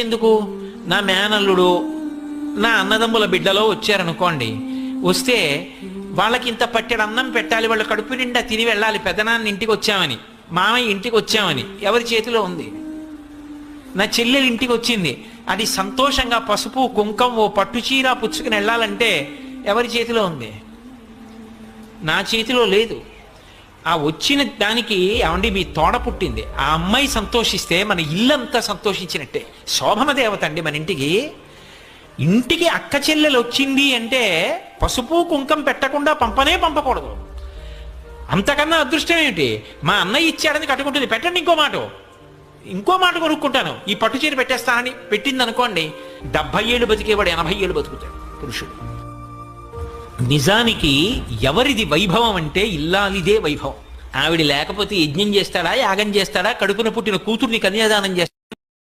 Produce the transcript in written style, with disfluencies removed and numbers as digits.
ఎందుకు నా మేనల్లుడు నా అన్నదమ్ముల బిడ్డలో వచ్చారనుకోండి, వస్తే వాళ్ళకి ఇంత పట్టెడు అన్నం పెట్టాలి, వాళ్ళ కడుపు నిండా తిని వెళ్ళాలి, పెద్దనాన్న ఇంటికి వచ్చామని, మామయ్య ఇంటికి వచ్చామని ఎవరి చేతిలో ఉంది? నా చెల్లెలు ఇంటికి వచ్చింది, అది సంతోషంగా పసుపు కుంకం ఓ పట్టు చీర పుచ్చుకుని వెళ్ళాలంటే ఎవరి చేతిలో ఉంది? నా చేతిలో లేదు. ఆ వచ్చిన దానికి ఏమండి మీ తోడ పుట్టింది, ఆ అమ్మాయి సంతోషిస్తే మన ఇల్లంతా సంతోషించినట్టే. శోభన దేవత అండి మన ఇంటికి. ఇంటికి అక్క చెల్లెలు వచ్చింది అంటే పసుపు కుంకం పెట్టకుండా పంపకూడదు. అంతకన్నా అదృష్టం ఏమిటి? మా అన్నయ్య ఇచ్చాడని కట్టుకుంటుంది, పెట్టండి ఇంకో మాట కొనుక్కుంటాను, ఈ పట్టు చీర పెట్టేస్తానని పెట్టింది అనుకోండి, 70 ఏళ్ళు బతికేవాడు 80 ఏళ్ళు బతుకుతాడు పురుషుడు. నిజానికి ఎవరిది వైభవం అంటే ఇల్లాలిదే వైభవం. ఆవిడ లేకపోతే యజ్ఞం చేస్తాడా, యాగం చేస్తాడా, కడుపున పుట్టిన కూతుర్ని కన్యాదానం చేస్తాడా?